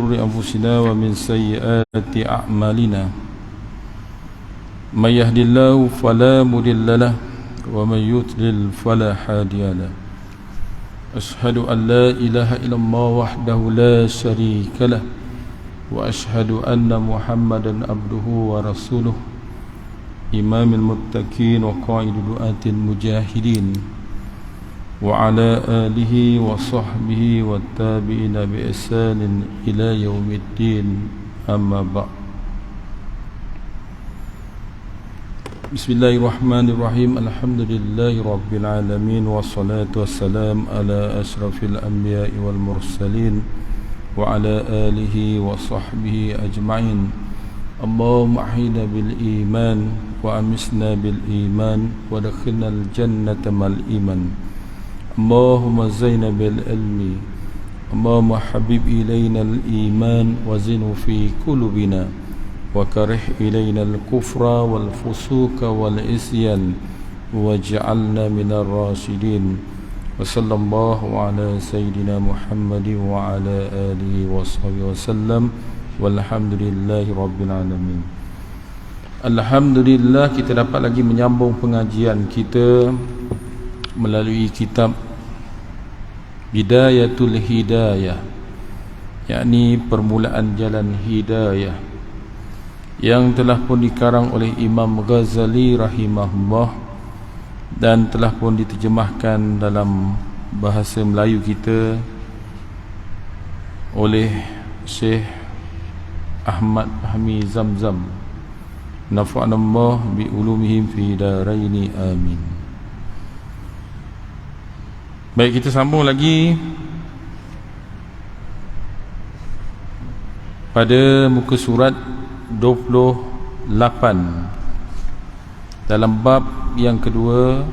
شرور أنفسنا ومن سيئات أعمالنا من يهد الله فلا مضل له ومن يضلل فلا هادي له أشهد أن لا إله إلا الله وحده لا شريك له وأشهد أن محمدا عبده ورسوله إمام المتقين وقائد دعاة المجاهدين وعلى آله وصحبه والتابعين بإحسان إلى يوم الدين أما بعد بسم الله الرحمن الرحيم الحمد لله رب العالمين والصلاة والسلام على أشرف الأنبياء والمرسلين وعلى آله وصحبه أجمعين اللهم أحينا بالإيمان وأمسنا بالإيمان ودخلنا الجنة مع الإيمان اللهم زينا بالعلم اللهم حبب إلينا الإيمان وزنه في قلوبنا وكره إلينا الكفر والفسوق والعصيان واجعلنا من الراشدين وصلى الله على سيدنا محمد وعلى آله وصحبه وسلم walhamdulillahi rabbil alamin. Alhamdulillah kita dapat lagi menyambung pengajian kita melalui kitab Bidayatul Hidayah, yakni permulaan jalan hidayah, yang telah pun dikarang oleh Imam Ghazali rahimahullah dan telah pun diterjemahkan dalam bahasa Melayu kita oleh Syekh Ahmad Fahmi Zamzam, nafa'anallah bi ulumihim fi daraini amin. Baik, kita sambung lagi pada muka surat 28 dalam bab yang kedua,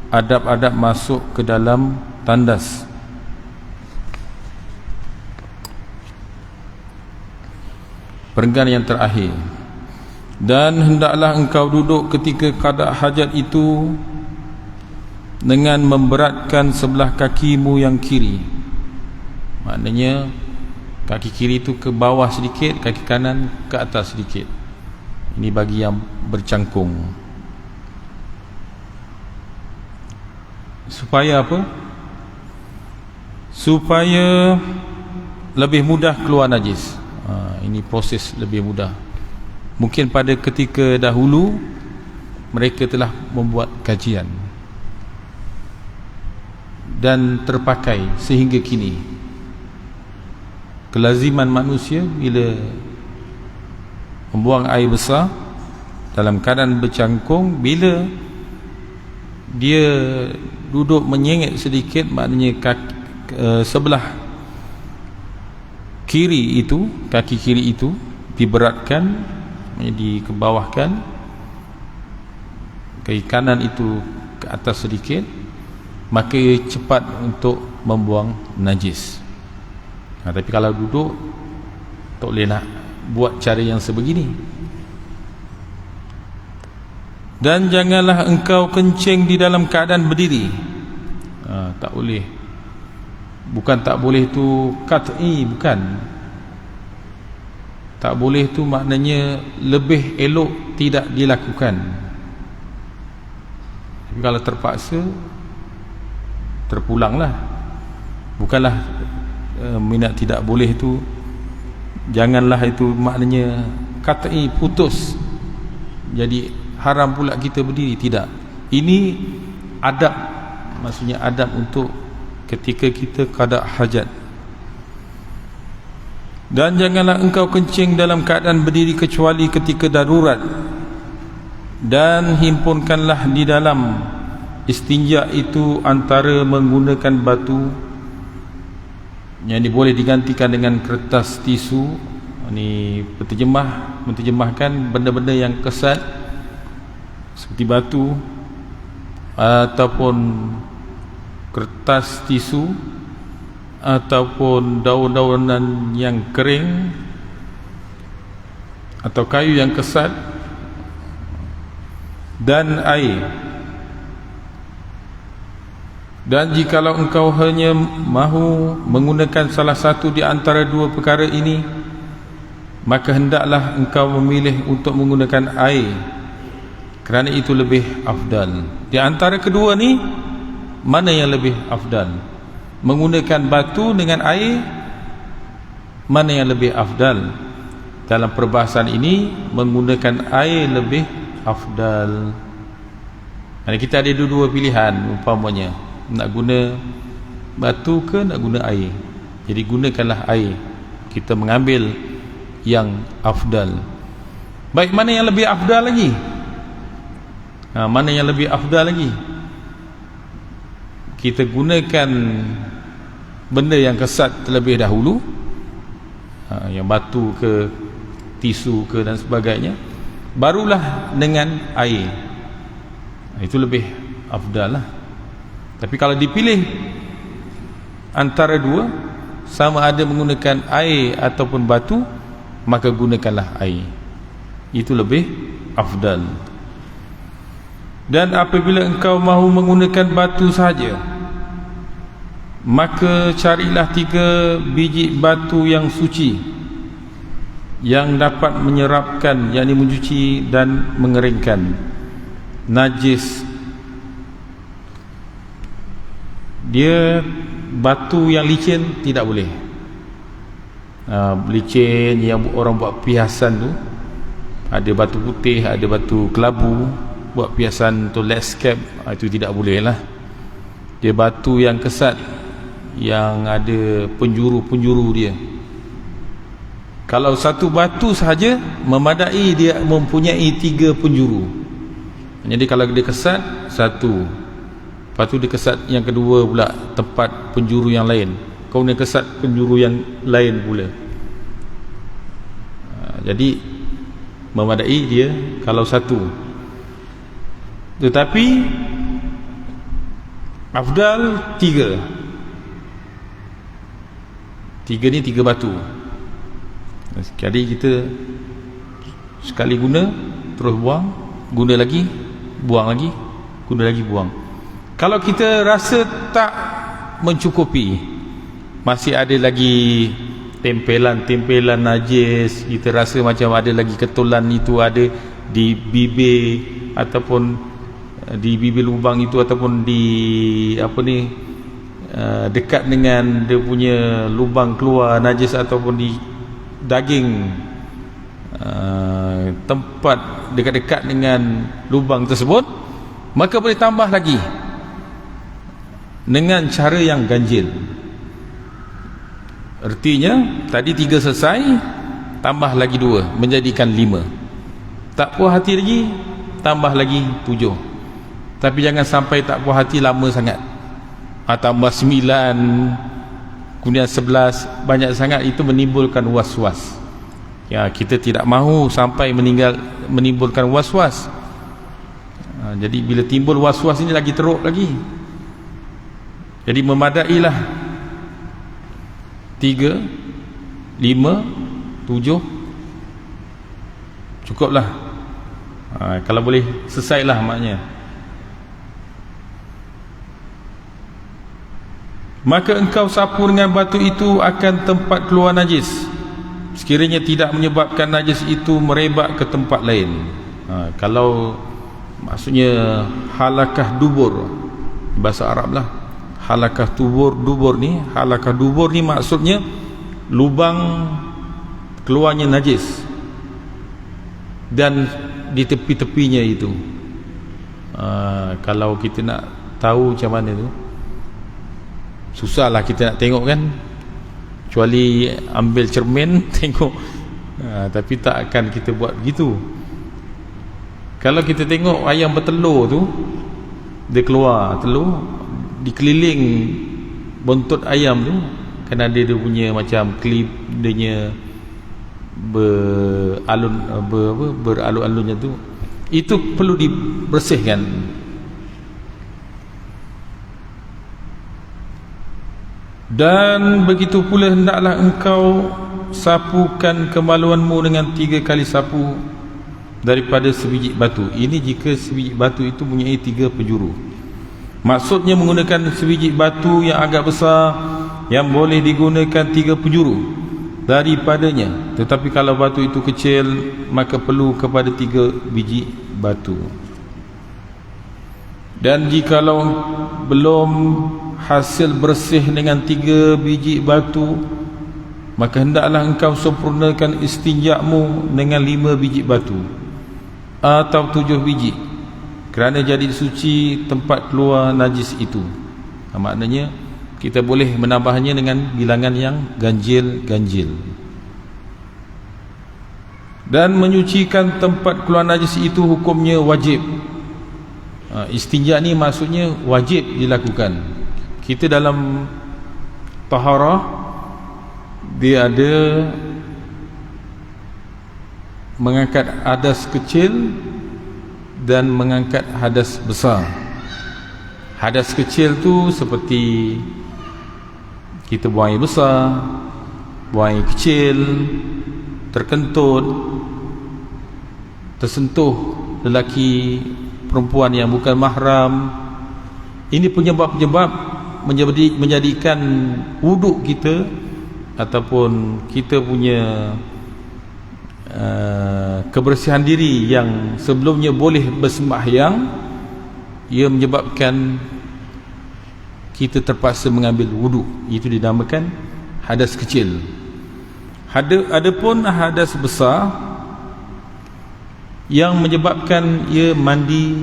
adab-adab masuk ke dalam tandas. Perenggan yang terakhir. Dan hendaklah engkau duduk ketika qada hajat itu dengan memberatkan sebelah kakimu yang kiri. Maknanya kaki kiri itu ke bawah sedikit, kaki kanan ke atas sedikit. Ini bagi yang bercangkung. Supaya apa? Supaya lebih mudah keluar najis. Ini proses lebih mudah. Mungkin pada ketika dahulu mereka telah membuat kajian dan terpakai sehingga kini. Kelaziman manusia bila membuang air besar dalam keadaan bercangkung, bila dia duduk menyengit sedikit, maknanya sebelah kiri itu, kaki kiri itu diberatkan, dikebawahkan, kaki kanan itu ke atas sedikit, maka cepat untuk membuang najis. Tapi kalau duduk tak boleh nak buat cara yang sebegini. Dan janganlah engkau kencing di dalam keadaan berdiri. Tak boleh. Bukan tak boleh tu qat'i, bukan. Tak boleh tu maknanya lebih elok tidak dilakukan. Tapi kalau terpaksa, terpulanglah. Bukanlah minat tidak boleh tu, janganlah itu maknanya qat'i, putus, jadi haram pula kita berdiri. Tidak. Ini adab, maksudnya adab untuk ketika kita qada hajat. Dan janganlah engkau kencing dalam keadaan berdiri kecuali ketika darurat. Dan himpunkanlah di dalam istinja itu antara menggunakan batu, yang boleh digantikan dengan kertas tisu. Ini penterjemah menterjemahkan benda-benda yang kesat seperti batu ataupun kertas tisu ataupun daun-daunan yang kering atau kayu yang kesat dan air. Dan jikalau engkau hanya mahu menggunakan salah satu di antara dua perkara ini, maka hendaklah engkau memilih untuk menggunakan air, kerana itu lebih afdal. Di antara kedua ni, mana yang lebih afdal? Menggunakan batu dengan air, mana yang lebih afdal? Dalam perbahasan ini, menggunakan air lebih afdal. Jadi kita ada dua pilihan, umpamanya nak guna batu ke nak guna air. Jadi gunakanlah air. Kita mengambil yang afdal. Baik, mana yang lebih afdal lagi? Mana yang lebih afdal lagi? Kita gunakan benda yang kesat terlebih dahulu, yang batu ke, tisu ke dan sebagainya, barulah dengan air. Itu lebih afdal lah. Tapi kalau dipilih antara dua, sama ada menggunakan air ataupun batu, maka gunakanlah air. Itu lebih afdal. Dan apabila engkau mahu menggunakan batu saja, maka carilah 3 biji batu yang suci, yang dapat menyerapkan, yakni mencuci dan mengeringkan najis. Dia batu yang licin tidak boleh. Licin yang orang buat piasan tu, ada batu putih, ada batu kelabu, buat piasan untuk landscape, itu tidak boleh lah. Dia batu yang kesat, yang ada penjuru-penjuru dia. Kalau satu batu sahaja memadai, dia mempunyai 3 penjuru. Jadi kalau dia kesat satu, lepas tu dia kesat yang kedua pula tempat penjuru yang lain, kemudian kesat penjuru yang lain pula. Jadi memadai dia kalau satu. Tetapi afdal 3 ni 3 batu. Jadi kita sekali guna terus buang, guna lagi, buang lagi, guna lagi, buang. Kalau kita rasa tak mencukupi, masih ada lagi tempelan-tempelan najis, kita rasa macam ada lagi ketulan itu ada di bibir ataupun di bibir lubang itu, ataupun di dekat dengan dia punya lubang keluar najis, ataupun di daging tempat dekat-dekat dengan lubang tersebut, maka boleh tambah lagi dengan cara yang ganjil. Artinya tadi 3 selesai, tambah lagi 2, menjadikan 5. Tak puas hati lagi, tambah lagi 7. Tapi jangan sampai tak puas hati lama sangat. Tambah 9, kemudian 11, banyak sangat, itu menimbulkan was-was. Ya, kita tidak mahu sampai menimbulkan was-was. Jadi bila timbul was-was ini lagi teruk lagi. Jadi memadailah 3, 5, 7, cukuplah. Kalau boleh selesailah maknanya. Maka engkau sapu dengan batu itu akan tempat keluar najis, sekiranya tidak menyebabkan najis itu merebak ke tempat lain. Kalau maksudnya halakah dubur, bahasa Arab lah, halakah dubur ni, halakah dubur ni maksudnya lubang keluarnya najis, dan di tepi-tepinya itu. Kalau kita nak tahu macam mana tu, susahlah kita nak tengok kan, kecuali ambil cermin tengok. Tapi tak akan kita buat begitu. Kalau kita tengok ayam bertelur tu, dia keluar telur, dikeliling buntut ayam tu kan ada dia punya macam klip, dia beralun-alunnya tu, itu perlu dibersihkan. Dan begitu pula hendaklah engkau sapukan kemaluanmu dengan 3 kali sapu daripada sebiji batu. Ini jika sebiji batu itu mempunyai 3 penjuru. Maksudnya menggunakan sebiji batu yang agak besar, yang boleh digunakan 3 penjuru. daripadanya. Tetapi kalau batu itu kecil, maka perlu kepada 3 biji batu. Dan jikalau belum hasil bersih dengan 3 biji batu, maka hendaklah engkau sempurnakan istinjakmu dengan 5 biji batu atau 7 biji, kerana jadi suci tempat keluar najis itu. Maknanya kita boleh menambahnya dengan bilangan yang ganjil-ganjil. Dan menyucikan tempat keluar najis itu hukumnya wajib. Istinja ni maksudnya wajib dilakukan. Kita dalam taharah, dia ada mengangkat hadas kecil dan mengangkat hadas besar. Hadas kecil tu seperti kita buang air besar, buang air kecil, terkentut, tersentuh lelaki perempuan yang bukan mahram. Ini penyebab-penyebab menjadikan wuduk kita ataupun kita punya kebersihan diri yang sebelumnya boleh bersembahyang, ia menyebabkan kita terpaksa mengambil wuduk. Itu dinamakan hadas kecil. Adapun hadas besar yang menyebabkan ia mandi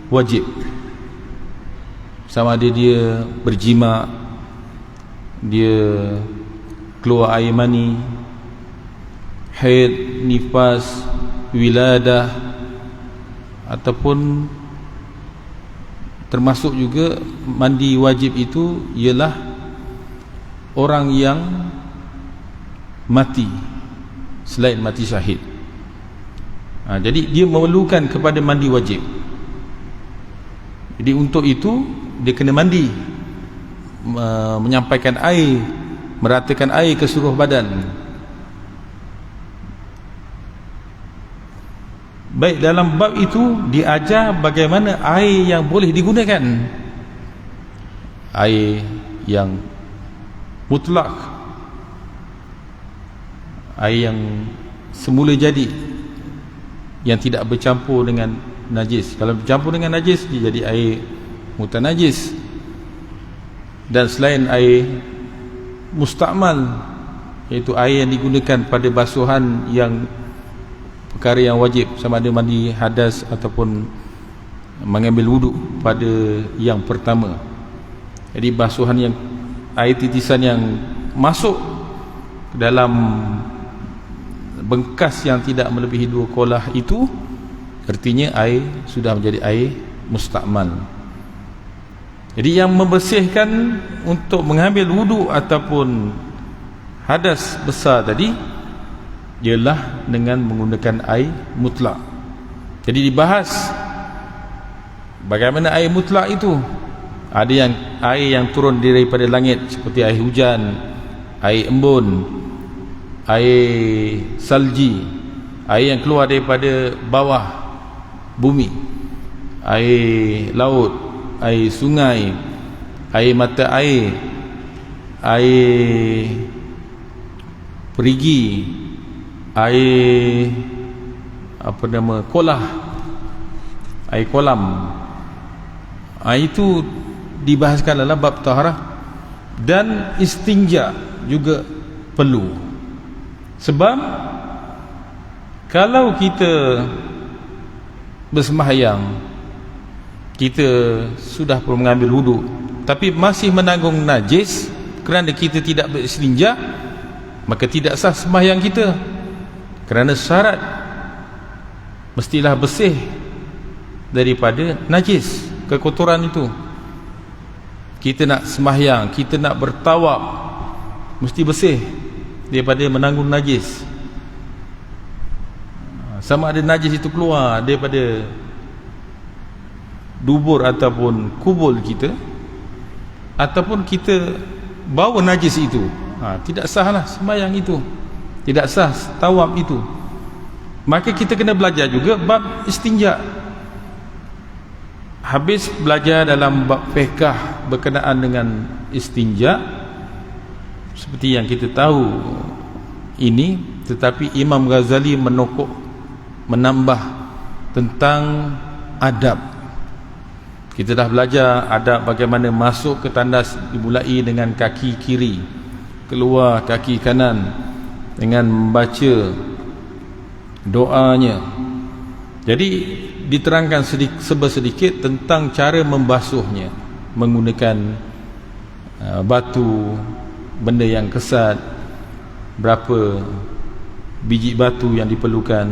wajib, sama ada dia berjima, dia keluar air mani, haid, nifas, wiladah, ataupun termasuk juga mandi wajib itu ialah orang yang mati selain mati syahid. Jadi dia memerlukan kepada mandi wajib. Jadi untuk itu dia kena mandi, menyampaikan air, meratakan air ke seluruh badan. Baik, dalam bab itu diajar bagaimana air yang boleh digunakan, air yang mutlak, air yang semula jadi, yang tidak bercampur dengan najis. Kalau bercampur dengan najis, dia jadi air mutanajis. Dan selain air mustakmal, iaitu air yang digunakan pada basuhan yang perkara yang wajib, sama ada mandi hadas ataupun mengambil wuduk pada yang pertama. Jadi basuhan yang air titisan yang masuk ke dalam bengkas yang tidak melebihi 2 kolah itu, artinya air sudah menjadi air mustakmal. Jadi yang membersihkan untuk mengambil wuduk ataupun hadas besar tadi ialah dengan menggunakan air mutlak. Jadi dibahas bagaimana air mutlak itu. Ada yang air yang turun daripada langit seperti air hujan, air embun, air salji, air yang keluar daripada bawah bumi, air laut, air sungai, air mata air, air perigi, air kolah, air kolam. Itu dibahaskan dalam bab taharah. Dan istinja juga perlu, sebab kalau kita bersembahyang, kita sudah pun mengambil wuduk tapi masih menanggung najis kerana kita tidak beristinja, maka tidak sah sembahyang kita. Kerana syarat mestilah bersih daripada najis, kekotoran itu. Kita nak sembahyang, kita nak bertawaf, mesti bersih daripada menanggung najis. Sama ada najis itu keluar daripada dubur ataupun kubul kita, ataupun kita bawa najis itu, tidak sahlah sembahyang itu, tidak sah tawaf itu. Maka kita kena belajar juga bab istinja. Habis belajar dalam bab fiqh berkenaan dengan istinja, seperti yang kita tahu ini, tetapi Imam Ghazali menambah tentang adab. Kita dah belajar adab bagaimana masuk ke tandas dimulai dengan kaki kiri, keluar kaki kanan dengan membaca doanya. Jadi diterangkan sedikit tentang cara membasuhnya menggunakan batu, benda yang kesat, berapa biji batu yang diperlukan.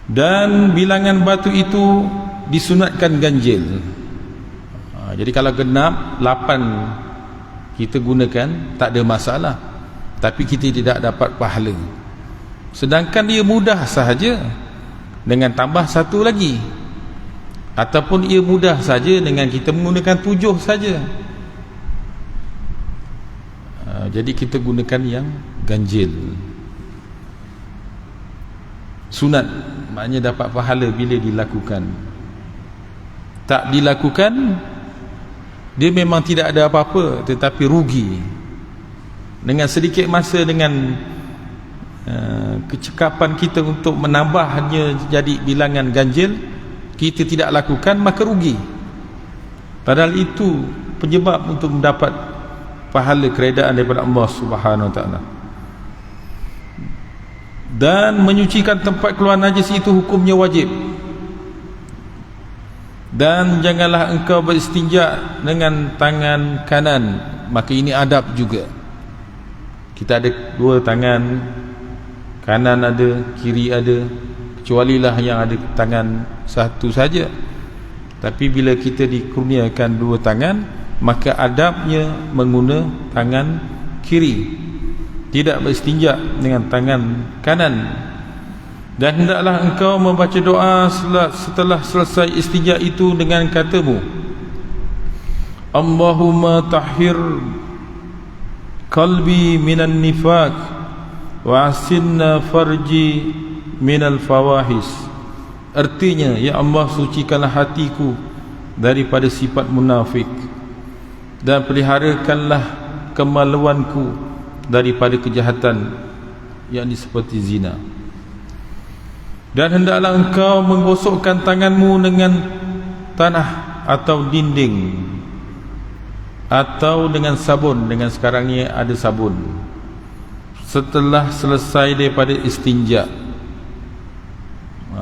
Dan bilangan batu itu disunatkan ganjil. Jadi kalau genap 8 kita gunakan, tak ada masalah, tapi kita tidak dapat pahala. Sedangkan dia mudah sahaja dengan tambah 1 lagi, ataupun ia mudah saja dengan kita menggunakan 7 saja. Jadi kita gunakan yang ganjil, sunat, maknanya dapat pahala bila dilakukan. Tak dilakukan, dia memang tidak ada apa-apa, tetapi rugi. Dengan sedikit masa, dengan kecekapan kita untuk menambahnya jadi bilangan ganjil, kita tidak lakukan, maka rugi. Padahal itu penyebab untuk mendapat pahala keredaan daripada Allah Subhanahu Wa Taala. Dan menyucikan tempat keluar najis itu hukumnya wajib. Dan janganlah engkau beristinja dengan tangan kanan, maka ini adab juga. Kita ada 2 tangan, kanan ada, kiri ada, kecualilah yang ada tangan 1 saja. Tapi bila kita dikurniakan 2 tangan, maka adabnya menggunakan tangan kiri, tidak beristinja dengan tangan kanan. Dan hendaklah engkau membaca doa setelah selesai istinja itu dengan katamu, Allahumma tahhir qalbi minan nifaq wa asinna farji minal fawahis. Artinya, ya Allah, sucikanlah hatiku daripada sifat munafik, dan peliharakanlah kemaluanku daripada kejahatan, yakni seperti zina. Dan hendaklah engkau menggosokkan tanganmu dengan tanah atau dinding, atau dengan sabun. Dengan sekarang ni ada sabun, setelah selesai daripada istinja.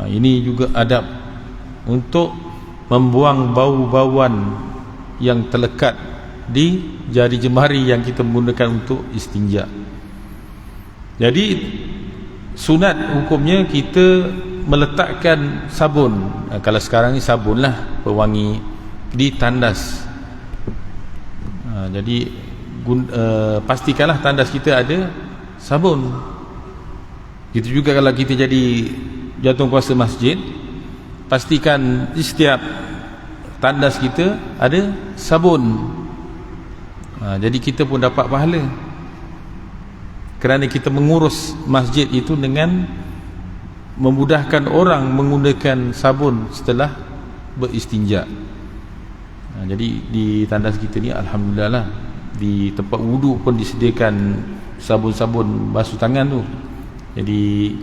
Ini juga adab untuk membuang bau-bauan yang terlekat di jari jemari yang kita menggunakan untuk istinja. Jadi sunat hukumnya kita meletakkan sabun. Kalau sekarang ni sabun lah, pewangi, di tandas. Jadi pastikanlah tandas kita ada sabun. Itu juga kalau kita jadi jatuh kuasa masjid, pastikan di setiap tandas kita ada sabun. Jadi kita pun dapat pahala, kerana kita mengurus masjid itu dengan memudahkan orang menggunakan sabun setelah beristinja. Jadi di tandas kita ni, alhamdulillah lah, di tempat wuduk pun disediakan sabun-sabun basuh tangan tu. Jadi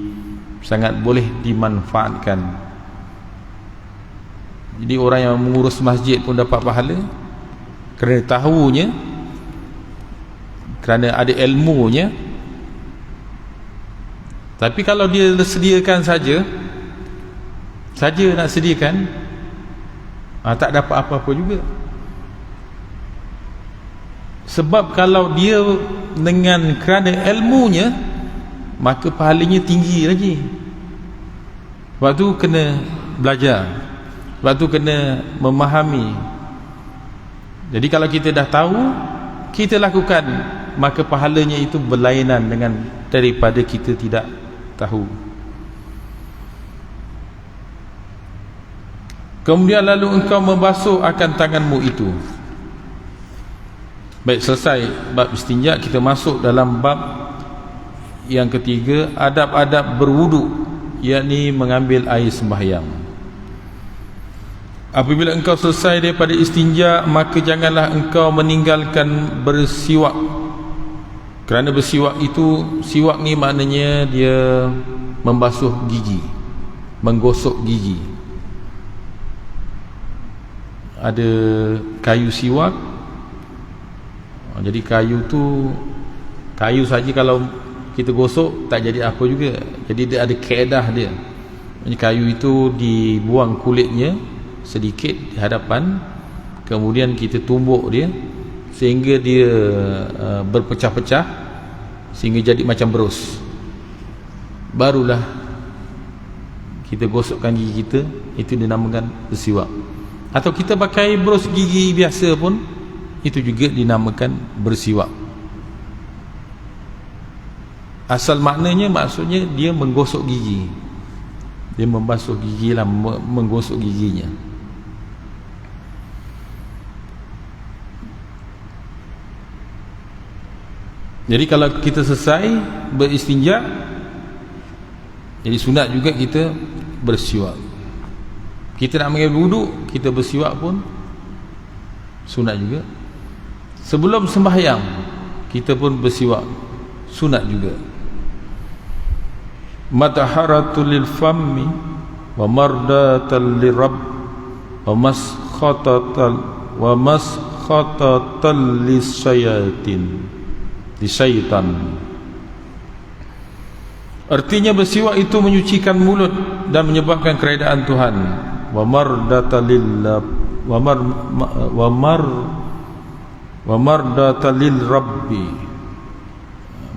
sangat boleh dimanfaatkan. Jadi orang yang mengurus masjid pun dapat pahala kerana tahunya, kerana ada ilmunya. Tapi kalau dia sediakan saja nak sediakan, tak dapat apa-apa juga. Sebab kalau dia dengan kerana ilmunya, maka pahalanya tinggi lagi. Sebab tu kena belajar, sebab tu kena memahami. Jadi kalau kita dah tahu, kita lakukan, maka pahalanya itu berlainan dengan daripada kita tidak tahu. Kemudian lalu engkau membasuh akan tanganmu itu. Baik, selesai bab istinja, kita masuk dalam bab yang ketiga, adab-adab berwuduk, yakni mengambil air sembahyang. Apabila engkau selesai daripada istinja, maka janganlah engkau meninggalkan bersiwak. Kerana bersiwak itu, siwak ni maknanya dia membasuh gigi, menggosok gigi. Ada kayu siwak. Jadi kayu saja kalau kita gosok tak jadi apa juga. Jadi dia ada kaedah dia. Jadi kayu itu dibuang kulitnya sedikit di hadapan, kemudian kita tumbuk dia sehingga dia berpecah-pecah sehingga jadi macam berus. Barulah kita gosokkan gigi kita, itu dinamakan bersiwak. Atau kita pakai berus gigi biasa pun, itu juga dinamakan bersiwak. Asal maknanya, maksudnya dia menggosok gigi, dia membasuh gigi lah, menggosok giginya. Jadi kalau kita selesai beristinja, jadi sunat juga kita bersiwak. Kita nak mengambil wudu, kita bersiwak pun sunat juga. Sebelum sembahyang kita pun bersiwak, sunat juga. Mataharatul lil fammi wa mardatal lirabb wa maskhatatal lisyayatin, syaitan. Artinya bersiwak itu menyucikan mulut dan menyebabkan keredaan Tuhan. Wa mardatalil rabbi,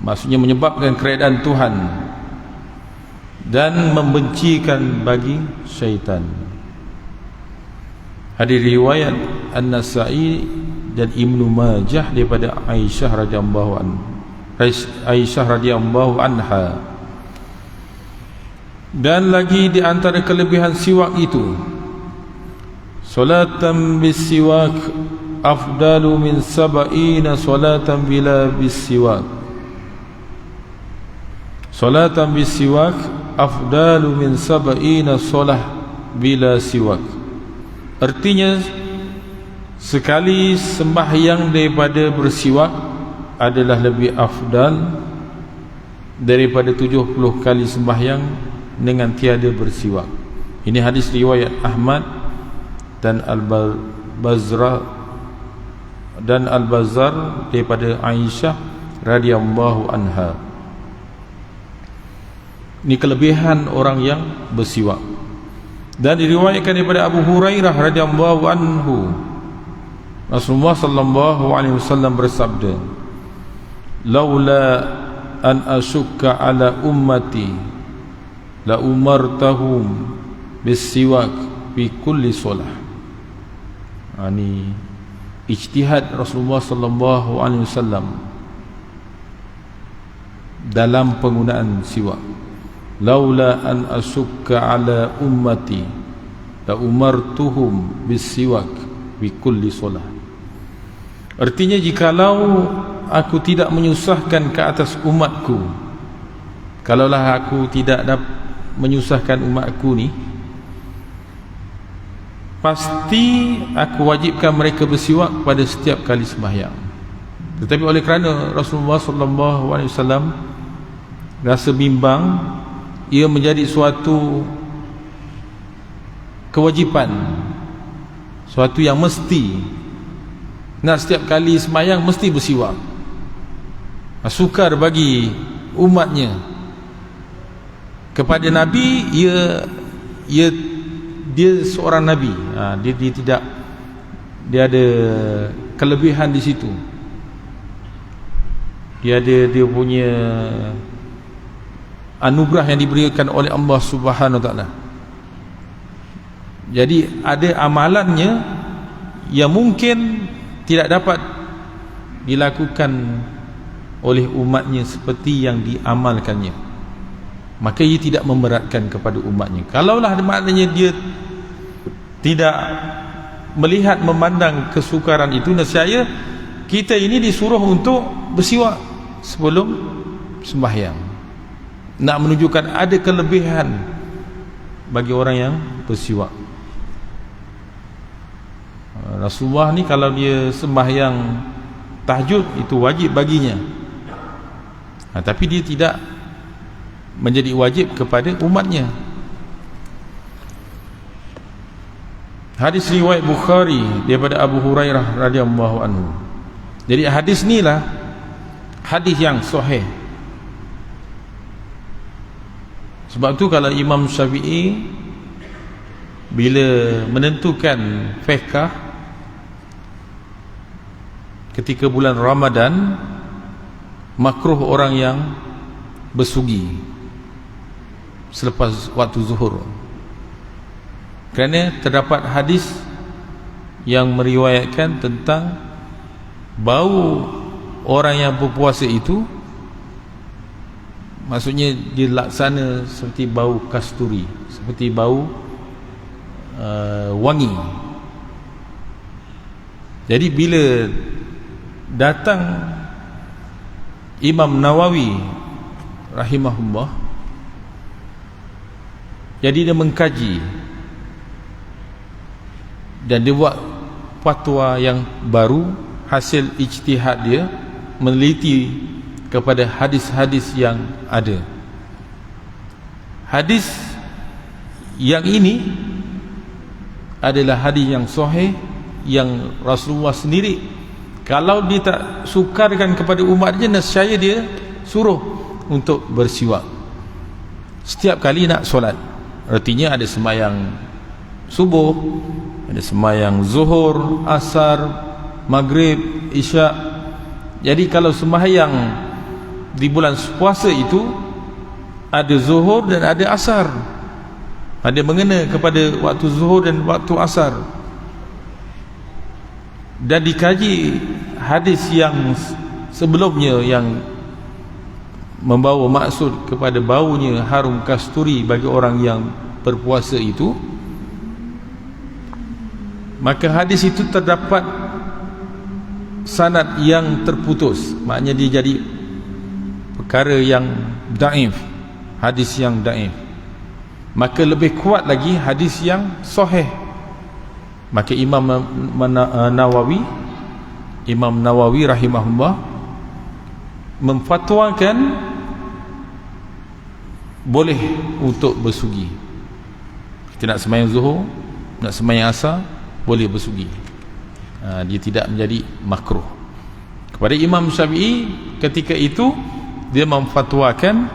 maksudnya menyebabkan keredaan Tuhan dan membencikan bagi syaitan. Hadis riwayat An-Nasa'i dan Ibnu Majah daripada Aisyah radhiyallahu anha. Dan lagi di antara kelebihan siwak itu, salatan bisiwak afdalu min sab'ina salatan bila bisiwak. Salatan bisiwak afdalu min sab'ina salah bila siwak. Artinya, sekali sembahyang daripada bersiwak adalah lebih afdal daripada 70 kali sembahyang dengan tiada bersiwak. Ini hadis riwayat Ahmad dan Al-Bazzar daripada Aisyah radhiyallahu anha. Ini kelebihan orang yang bersiwak. Dan diriwayatkan daripada Abu Hurairah radhiyallahu anhu, Rasulullah sallallahu alaihi wasallam bersabda, "Laula an asyukka ala ummati la umartahum bisiwak fi kulli solah." Ini ijtihad Rasulullah sallallahu alaihi wasallam dalam penggunaan siwak. Laula an asyukka ala ummati la umartuhum bisiwak fi kulli solah. Artinya, jikalau aku tidak menyusahkan ke atas umatku, kalaulah aku tidak menyusahkan umatku ni, pasti aku wajibkan mereka bersiwak pada setiap kali sembahyang. Tetapi oleh kerana Rasulullah sallallahu alaihi wasallam rasa bimbang, ia menjadi suatu kewajipan, suatu yang mesti, nak setiap kali sembahyang mesti bersiwak. Sukar bagi umatnya. Kepada Nabi, dia seorang Nabi, dia tidak, dia ada kelebihan di situ. Dia punya anugerah yang diberikan oleh Allah Subhanahu Wa Taala. Jadi ada amalannya yang mungkin tidak dapat dilakukan oleh umatnya seperti yang diamalkannya, maka ia tidak memberatkan kepada umatnya. Kalaulah maknanya dia tidak melihat, memandang kesukaran itu, nescaya kita ini disuruh untuk bersiwak sebelum sembahyang, nak menunjukkan ada kelebihan bagi orang yang bersiwak. Rasulullah ni kalau dia sembahyang tahajud itu wajib baginya, tapi dia tidak menjadi wajib kepada umatnya. Hadis riwayat Bukhari daripada Abu Hurairah radhiyallahu anhu. Jadi hadis ni lah hadis yang sahih. Sebab tu kalau Imam Syafi'i bila menentukan fiqh ketika bulan Ramadan, makruh orang yang bersugi selepas waktu zuhur, kerana terdapat hadis yang meriwayatkan tentang bau orang yang berpuasa itu, maksudnya dia laksana seperti bau kasturi, seperti bau wangi. Jadi bila datang Imam Nawawi rahimahullah, jadi dia mengkaji dan dia buat fatwa yang baru, hasil ijtihad dia, meneliti kepada hadis-hadis yang ada. Hadis yang ini adalah hadis yang sahih, yang Rasulullah sendiri kalau dia tak sukarkan kepada umatnya, nescaya dia suruh untuk bersiwak setiap kali nak solat. Artinya ada sembahyang subuh, ada sembahyang zuhur, asar, maghrib, isyak. Jadi kalau sembahyang di bulan puasa itu ada zuhur dan ada asar, ada mengena kepada waktu zuhur dan waktu asar, dan dikaji hadis yang sebelumnya yang membawa maksud kepada baunya harum kasturi bagi orang yang berpuasa itu, maka hadis itu terdapat sanad yang terputus, maknanya dia jadi perkara yang daif, hadis yang daif. Maka lebih kuat lagi hadis yang sahih. Maka Imam Nawawi rahimahullah memfatwakan boleh untuk bersugi. Kita nak sembahyang zuhur, nak sembahyang asar, boleh bersugi. Dia tidak menjadi makruh. Kepada Imam Syafi'i ketika itu dia memfatwakan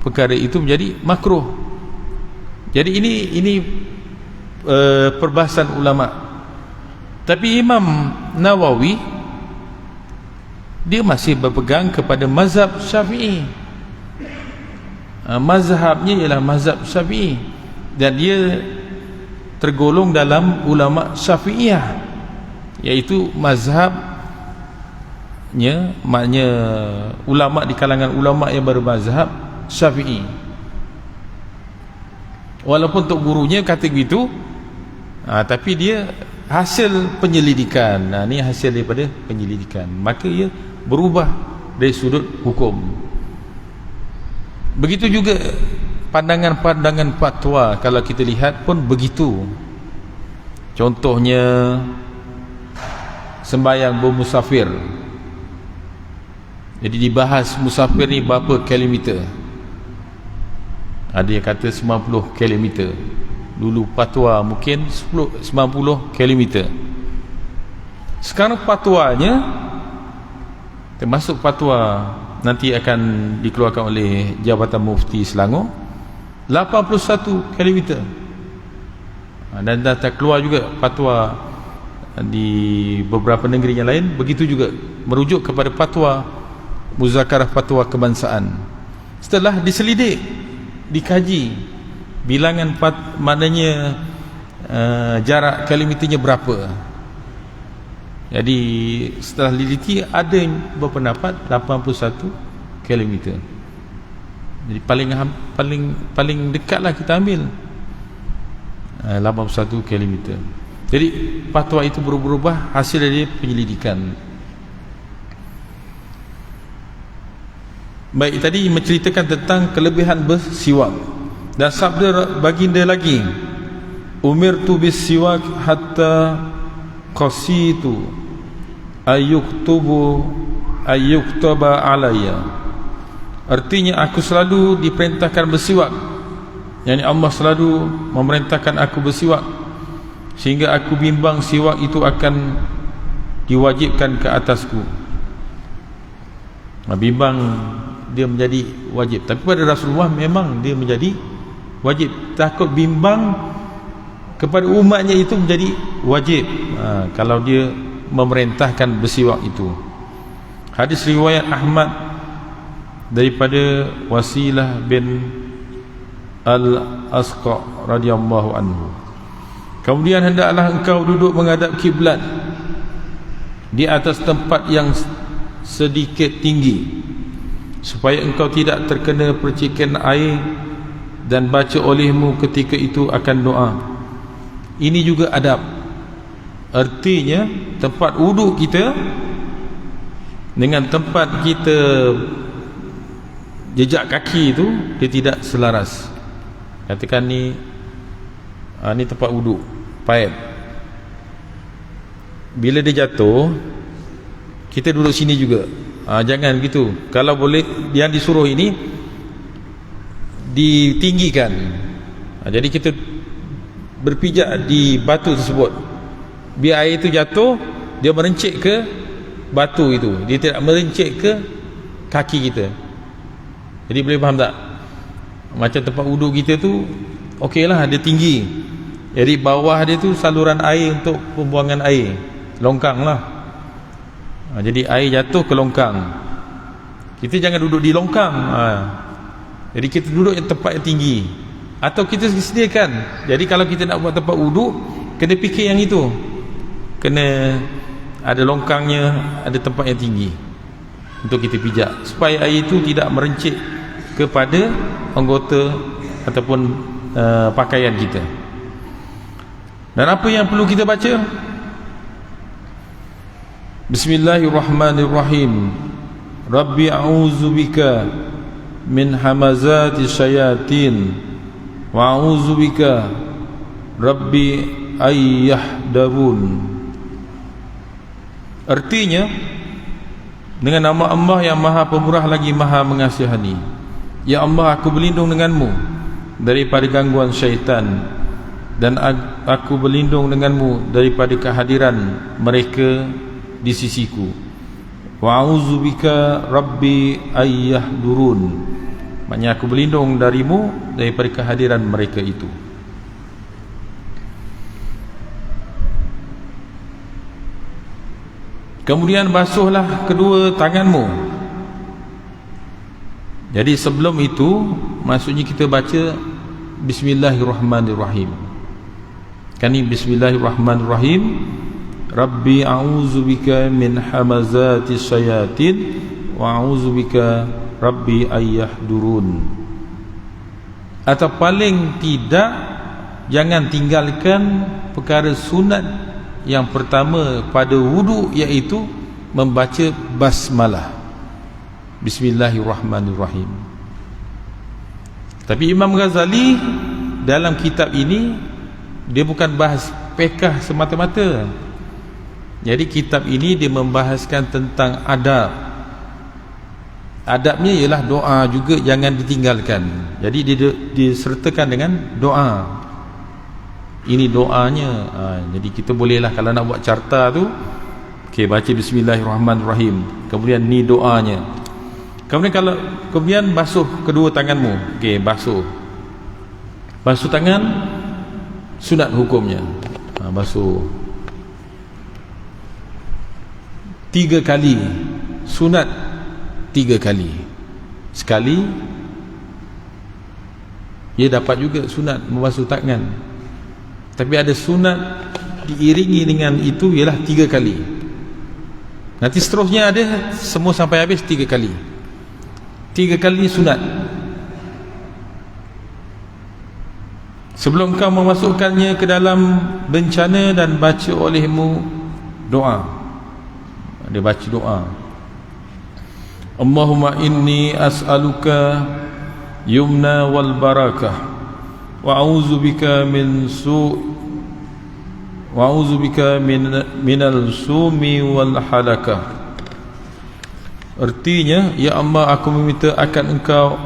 perkara itu menjadi makruh. Jadi ini perbahasan ulama. Tapi Imam Nawawi dia masih berpegang kepada mazhab Syafi'i. Mazhabnya ialah mazhab Syafi'i, dan dia tergolong dalam ulama Syafi'iyah, iaitu mazhabnya, maknanya ulama di kalangan ulama yang bermazhab Syafi'i. Walaupun tok gurunya kata begitu, tapi dia hasil penyelidikan. Ni hasil daripada penyelidikan, maka ia berubah dari sudut hukum. Begitu juga pandangan-pandangan fatwa, kalau kita lihat pun begitu. Contohnya sembahyang bermusafir. Jadi dibahas musafir ni berapa kilometer. Ada yang kata 90 km. Dulu fatwa mungkin 90 km. Sekarang fatwanya, termasuk fatwa nanti akan dikeluarkan oleh Jabatan Mufti Selangor, 81 km. Dan dah keluar juga fatwa di beberapa negeri yang lain begitu juga, merujuk kepada fatwa Muzakarah Fatwa Kebangsaan. Setelah diselidik, dikaji bilangan maknanya jarak kilometernya berapa. Jadi setelah diliti ada yang berpendapat 81 km. Jadi paling dekatlah kita ambil 81 km. Jadi fatwa itu berubah hasil dari penyelidikan. Baik, tadi menceritakan tentang kelebihan bersiwak, dan sabda baginda lagi, umirtu bis siwak hatta qasitu ayyuktaba alayya. Artinya aku selalu diperintahkan bersiwak, yakni Allah selalu memerintahkan aku bersiwak, sehingga aku bimbang siwak itu akan diwajibkan ke atasku. Bimbang dia menjadi wajib, tapi pada Rasulullah memang dia menjadi wajib. Takut bimbang kepada umatnya itu menjadi wajib kalau dia memerintahkan bersiwak itu. Hadis riwayat Ahmad daripada Wasilah bin Al-Asqa radhiyallahu anhu. Kemudian hendaklah engkau duduk menghadap kiblat di atas tempat yang sedikit tinggi, supaya engkau tidak terkena percikan air, dan baca olehmu ketika itu akan doa. Ini juga adab. Artinya tempat wuduk kita dengan tempat kita jejak kaki itu dia tidak selaras. Katakan ni tempat wuduk, paip. Bila dia jatuh, kita duduk sini juga. Jangan begitu. Kalau boleh, yang disuruh ini ditinggikan. Jadi kita berpijak di batu tersebut, biar air itu jatuh, dia merencik ke batu itu, dia tidak merencik ke kaki kita. Jadi boleh faham tak? Macam tempat wuduk kita tu okey lah, dia tinggi, jadi bawah dia tu saluran air untuk pembuangan air, longkang lah. Jadi air jatuh ke longkang, kita jangan duduk di longkang. Jadi kita duduk yang tempat yang tinggi, atau kita sediakan. Jadi kalau kita nak buat tempat wuduk, kena fikir yang itu, kena ada longkangnya, ada tempat yang tinggi untuk kita pijak, supaya air itu tidak merencik kepada anggota ataupun pakaian kita. Dan apa yang perlu kita baca? Bismillahirrahmanirrahim. Rabbi a'udzubika min hamazati syayatin wa a'udzubika Rabbi ayyahdarun. Artinya, dengan nama Allah yang maha pemurah lagi maha mengasihani. Ya Allah, aku berlindung denganmu daripada gangguan syaitan, dan aku berlindung denganmu daripada kehadiran mereka di sisiku. Wa a'udzubika Rabbi ayyahdurun. Maknanya aku berlindung darimu daripada kehadiran mereka itu. Kemudian basuhlah kedua tanganmu. Jadi sebelum itu, maksudnya kita baca Bismillahirrahmanirrahim. Kan ini Bismillahirrahmanirrahim. Rabbi a'udzubika min hamazati syayatin wa a'udzubika Rabbi ayyahdurun. Atau paling tidak, jangan tinggalkan perkara sunat yang pertama pada wudu, iaitu membaca basmalah, Bismillahirrahmanirrahim. Tapi Imam Ghazali dalam kitab ini dia bukan bahas fiqh semata-mata. Jadi kitab ini dia membahaskan tentang adab. Adabnya ialah doa juga jangan ditinggalkan. Jadi dia disertakan dengan doa. Ini doanya. Jadi kita bolehlah kalau nak buat carta tu, okey, baca Bismillahirrahmanirrahim, kemudian ni doanya. Kemudian basuh kedua tanganmu. Okey, basuh tangan sunat hukumnya. Basuh 3 kali, sunat 3 kali. Sekali ia dapat juga sunat membasuh tangan, tapi ada sunat diiringi dengan itu ialah 3 kali. Nanti seterusnya ada semua sampai habis 3 kali. 3 kali sunat. Sebelum kau memasukkannya ke dalam bencana, dan baca olehmu doa. Dia baca doa, Allahumma inni as'aluka yumna wal barakah wa a'udzubika min wa a'udzubika minal sumi wal halakah. Artinya, ya Allah, aku meminta akan Engkau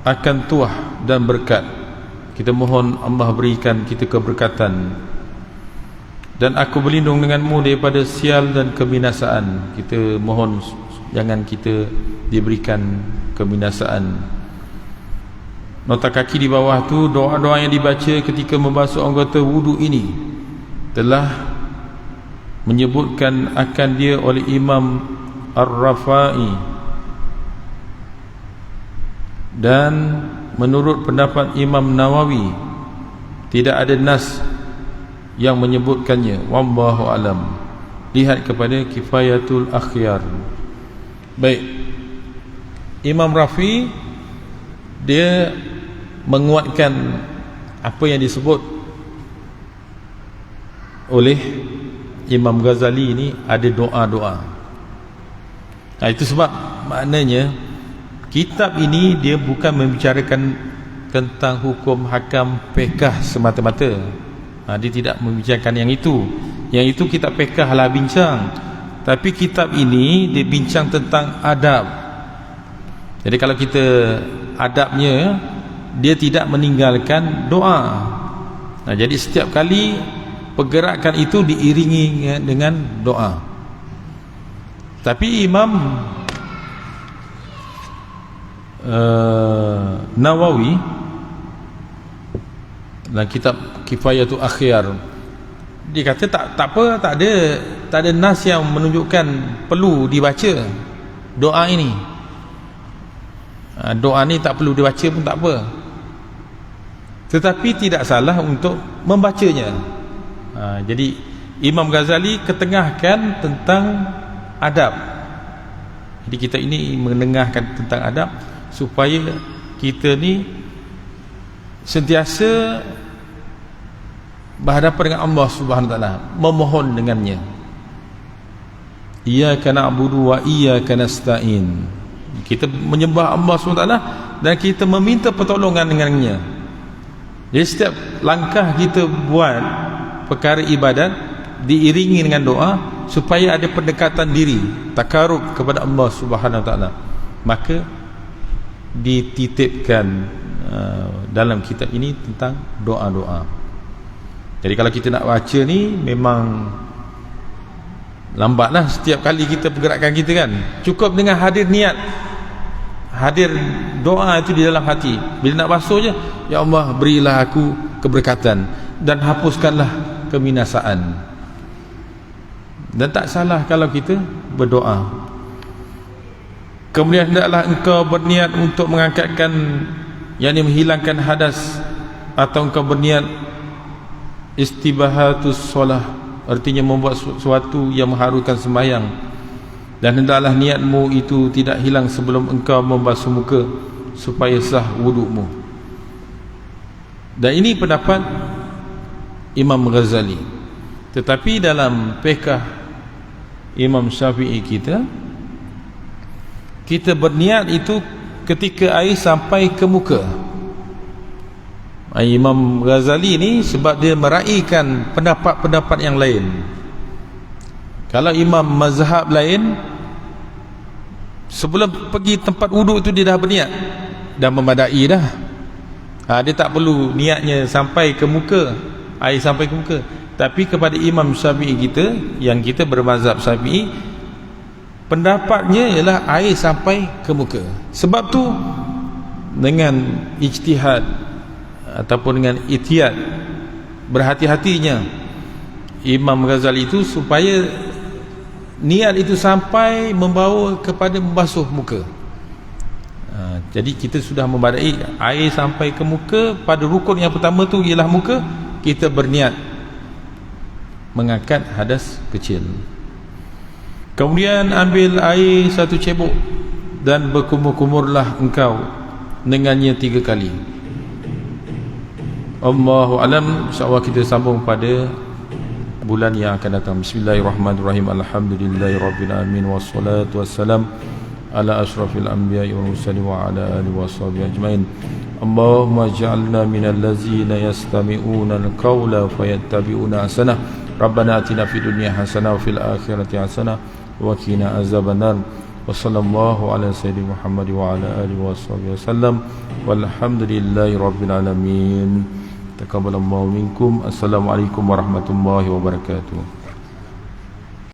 akan tuah dan berkat. Kita mohon Allah berikan kita keberkatan. Dan aku berlindung denganmu daripada sial dan kebinasaan. Kita mohon jangan kita diberikan kebinasaan. Nota kaki di bawah tu, doa-doa yang dibaca ketika membasuh anggota wudu ini telah menyebutkan akan dia oleh Imam Ar-Rafa'i, dan menurut pendapat Imam Nawawi tidak ada nas yang menyebutkannya. Wallahu alam. Lihat kepada Kifayatul Akhyar. Baik, Imam Rafi dia menguatkan apa yang disebut oleh Imam Ghazali ini, ada doa-doa. Nah, itu sebab maknanya kitab ini dia bukan membicarakan tentang hukum hakam fiqh semata-mata. Dia tidak membicarakan yang itu. Yang itu kitab fiqh lah bincang. Tapi kitab ini dia bincang tentang adab. Jadi kalau kita adabnya, dia tidak meninggalkan doa. Nah, jadi setiap kali pergerakan itu diiringi dengan doa. Tapi Imam Nawawi dalam kitab Kifayatul Akhyar, dia kata tak apa, tak ada nas yang menunjukkan perlu dibaca doa ini. Doa ni tak perlu dibaca pun tak apa, tetapi tidak salah untuk membacanya. Jadi Imam Ghazali ketengahkan tentang adab. Jadi kita ini menengahkan tentang adab supaya kita ni sentiasa berhadapan dengan Allah Subhanahu wa taala, memohon dengannya. Iyyaka na'budu wa iyyaka nasta'in. Kita menyembah Allah Subhanahu wa taala dan kita meminta pertolongan dengannya. Jadi setiap langkah kita buat perkara ibadat diiringi dengan doa supaya ada pendekatan diri, takarub kepada Allah Subhanahu wa taala. Maka dititipkan dalam kitab ini tentang doa-doa. Jadi kalau kita nak baca ni memang lambatlah setiap kali kita pergerakan kita kan. Cukup dengan hadir niat, hadir doa itu di dalam hati. Bila nak basuh je, ya Allah berilah aku keberkatan dan hapuskanlah kebinasaan. Dan tak salah kalau kita berdoa. Kemudian hendaklah engkau berniat untuk mengangkatkan, yakni menghilangkan hadas, atau engkau berniat istibahatus solah, artinya membuat sesuatu yang mengharukan sembahyang. Dan hendaklah niatmu itu tidak hilang sebelum engkau membasuh muka supaya sah wudukmu. Dan ini pendapat Imam Ghazali. Tetapi dalam fiqh Imam Syafi'i kita berniat itu ketika air sampai ke muka. Imam Ghazali ni sebab dia meraihkan pendapat-pendapat yang lain. Kalau imam mazhab lain, sebelum pergi tempat wuduk itu dia dah berniat, dah memadai dah. Dia tak perlu niatnya sampai ke muka, air sampai ke muka. Tapi kepada Imam Syafi'i kita, yang kita bermazhab Syafi'i, pendapatnya ialah air sampai ke muka. Sebab tu dengan ijtihad ataupun dengan ihtiyat, berhati-hatinya Imam Ghazali itu supaya niat itu sampai membawa kepada membasuh muka. Jadi kita sudah memadai air sampai ke muka. Pada rukun yang pertama tu ialah muka, kita berniat mengangkat hadas kecil. Kemudian ambil air 1 cebok dan berkumur-kumurlah engkau dengannya 3 kali. Allahu alam. InsyaAllah kita sambung pada bulan yang akan datang. Bismillahirrahmanirrahim. Alhamdulillahirabbil alamin, wassalatu wassalam ala asyrafil anbiya'i wal mursalin wa ala alihi washabihi ajmain. Allahumma ij'alna minal ladzina yastami'una al-qawla fayattabi'una ahsanah Rabbana atina fid dunya hasanah wa fil akhirati hasanah wa qina azabannar. Wa sallallahu ala sayyidina Muhammad wa ala alihi washabihi wasallam. Walhamdulillahi rabbil alamin. Taqabbalallahu minkum. Assalamualaikum warahmatullahi wabarakatuh.